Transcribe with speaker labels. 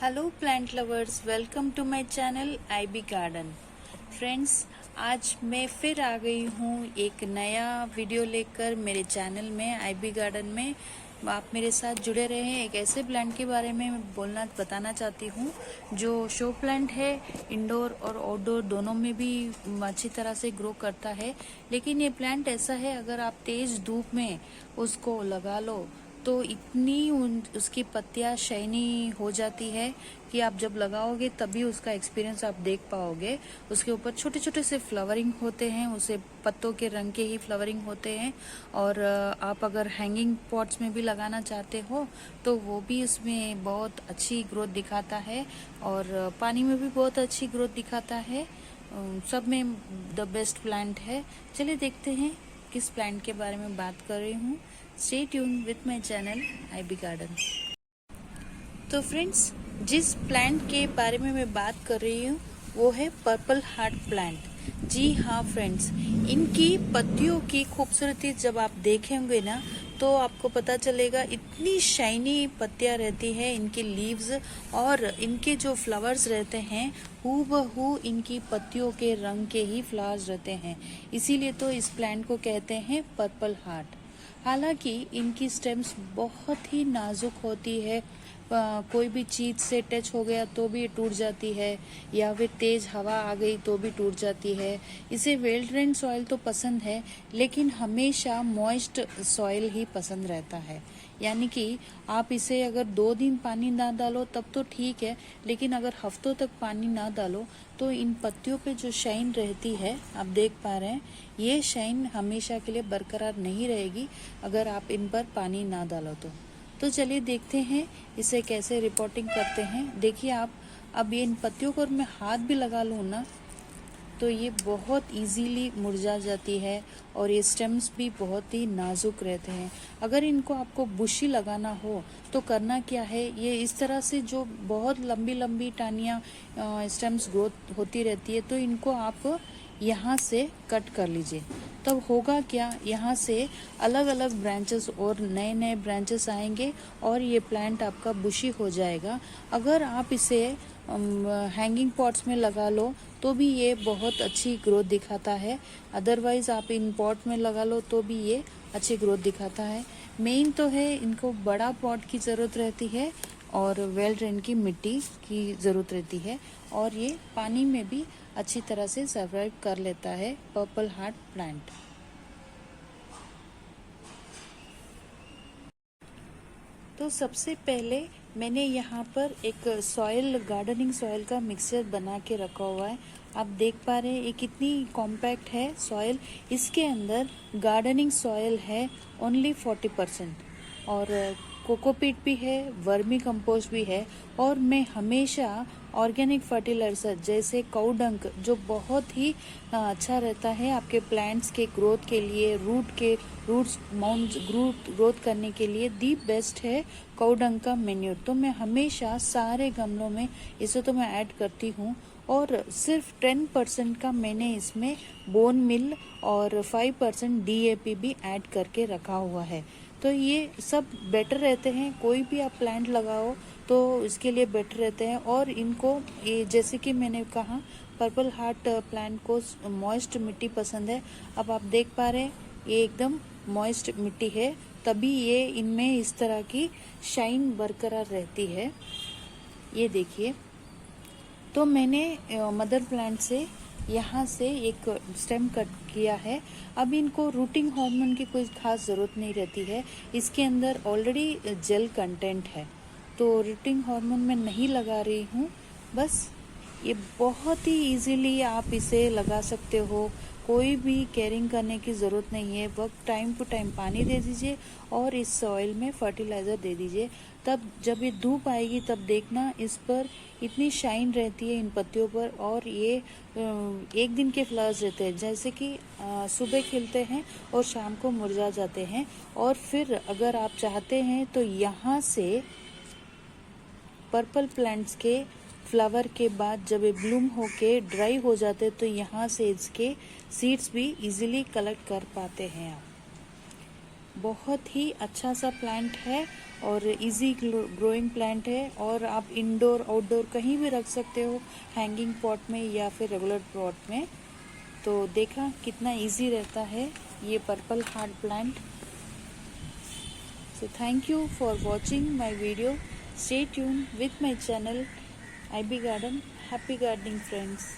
Speaker 1: Hello plant lovers, welcome to my channel IB garden. Friends, आज मैं फिर आ गई हूँ एक नया वीडियो लेकर मेरे चैनल में आईबी गार्डन में। आप मेरे साथ जुड़े रहें। एक ऐसे प्लांट के बारे में मैं बताना चाहती हूँ जो शो प्लांट है, इंडोर और आउटडोर दोनों में भी अच्छी तरह से ग्रो करता है। लेकिन ये प्लांट ऐसा है, अगर आप तेज धूप में उसको लगा लो तो इतनी उसकी पत्तियां शाइनी हो जाती है कि आप जब लगाओगे तभी उसका एक्सपीरियंस आप देख पाओगे। उसके ऊपर छोटे छोटे से फ्लावरिंग होते हैं, उसे पत्तों के रंग के ही फ्लावरिंग होते हैं। और आप अगर हैंगिंग पॉट्स में भी लगाना चाहते हो तो वो भी उसमें बहुत अच्छी ग्रोथ दिखाता है और पानी में भी बहुत अच्छी ग्रोथ दिखाता है। सब में द बेस्ट प्लांट है। चलिए देखते हैं किस प्लांट के बारे में बात कर रही हूँ। Stay tune with my channel IB garden. तो फ्रेंड्स, जिस प्लांट के बारे में मैं बात कर रही हूँ वो है पर्पल हार्ट प्लांट। जी हाँ फ्रेंड्स, इनकी पत्तियों की खूबसूरती जब आप देखेंगे ना तो आपको पता चलेगा, इतनी शाइनी पत्तियां रहती है इनकी लीव्स, और इनके जो फ्लावर्स रहते हैं हूबहू इनकी पत्तियों के रंग के ही फ्लावर्स रहते हैं। इसीलिए तो इस प्लांट को कहते हैं पर्पल हार्ट। हालांकि इनकी स्टेम्स बहुत ही नाजुक होती है। कोई भी चीज से टच हो गया तो भी टूट जाती है, या फिर तेज हवा आ गई तो भी टूट जाती है। इसे वेल ड्रेन सॉइल तो पसंद है, लेकिन हमेशा मॉइस्ट सॉइल ही पसंद रहता है। यानी कि आप इसे अगर 2 दिन पानी ना डालो तब तो ठीक है, लेकिन अगर हफ्तों तक पानी ना डालो तो इन पत्तियों पे जो शाइन रहती है, आप देख पा रहे हैं, ये शाइन हमेशा के लिए बरकरार नहीं रहेगी अगर आप इन पर पानी ना डालो तो चलिए देखते हैं इसे कैसे रिपोर्टिंग करते हैं। देखिए आप, अब ये इन पत्तियों को मैं हाथ भी लगा लूँ ना तो ये बहुत इजीली मुरझा जाती है, और ये स्टेम्स भी बहुत ही नाजुक रहते हैं। अगर इनको आपको बुशी लगाना हो तो करना क्या है, ये इस तरह से जो बहुत लंबी लंबी टानियाँ स्टेम्स ग्रोथ होती रहती है, तो इनको आप यहाँ से कट कर लीजिए। तब होगा क्या, यहाँ से अलग अलग ब्रांचेस और नए नए ब्रांचेस आएंगे और ये प्लांट आपका बुशी हो जाएगा। अगर आप इसे हैंगिंग पॉट्स में लगा लो तो भी ये बहुत अच्छी ग्रोथ दिखाता है। अदरवाइज आप इन पॉट में लगा लो तो भी ये अच्छी ग्रोथ दिखाता है। मेन तो है इनको बड़ा पॉट की ज़रूरत रहती है और वेल ड्रेन की मिट्टी की ज़रूरत रहती है, और ये पानी में भी अच्छी तरह से सर्वाइव कर लेता है पर्पल हार्ट प्लांट। तो सबसे पहले मैंने यहाँ पर एक सॉइल, गार्डनिंग सॉइल का मिक्सचर बना के रखा हुआ है। आप देख पा रहे हैं ये कितनी कॉम्पैक्ट है सॉइल। इसके अंदर गार्डनिंग सॉइल है ओनली 40%, और कोकोपीट भी है, वर्मी कंपोस्ट भी है, और मैं हमेशा ऑर्गेनिक फर्टिलाइजर जैसे काऊ डंक, जो बहुत ही अच्छा रहता है आपके प्लांट्स के ग्रोथ के लिए, रूट्स माउंट ग्रोथ करने के लिए दी बेस्ट है काऊ डंक का मेन्यूर। तो मैं हमेशा सारे गमलों में इसे तो मैं ऐड करती हूँ, और सिर्फ 10% का मैंने इसमें बोन मिल और 5% DAP भी ऐड करके रखा हुआ है। तो ये सब बेटर रहते हैं, कोई भी आप प्लांट लगाओ तो इसके लिए बेटर रहते हैं। और इनको ये, जैसे कि मैंने कहा, पर्पल हार्ट प्लांट को मॉइस्ट मिट्टी पसंद है। अब आप देख पा रहे हैं ये एकदम मॉइस्ट मिट्टी है, तभी ये इनमें इस तरह की शाइन बरकरार रहती है। ये देखिए, तो मैंने मदर प्लांट से यहाँ से एक स्टेम कट किया है। अब इनको रूटिंग हार्मोन की कोई खास ज़रूरत नहीं रहती है, इसके अंदर ऑलरेडी जेल कंटेंट है, तो रूटिंग हार्मोन मैं नहीं लगा रही हूँ। बस ये बहुत ही इजीली आप इसे लगा सकते हो, कोई भी केयरिंग करने की ज़रूरत नहीं है। वक्त टाइम टू टाइम पानी दे दीजिए और इस सॉइल में फर्टिलाइज़र दे दीजिए। तब जब ये धूप आएगी तब देखना इस पर इतनी शाइन रहती है इन पत्तियों पर, और ये एक दिन के फ्लावर्स रहते हैं, जैसे कि सुबह खिलते हैं और शाम को मुरझा जाते हैं। और फिर अगर आप चाहते हैं तो यहाँ से पर्पल प्लांट्स के फ्लावर के बाद जब ये ब्लूम होके ड्राई हो जाते तो यहाँ से इसके सीड्स भी इजीली कलेक्ट कर पाते हैं आप। बहुत ही अच्छा सा प्लांट है और इजी ग्रोइंग प्लांट है, और आप इंडोर आउटडोर कहीं भी रख सकते हो, हैंगिंग पॉट में या फिर रेगुलर पॉट में। तो देखा कितना इजी रहता है ये purple heart plant. So thank you for watching my video. Stay tuned with my channel IB Garden. Happy gardening, friends.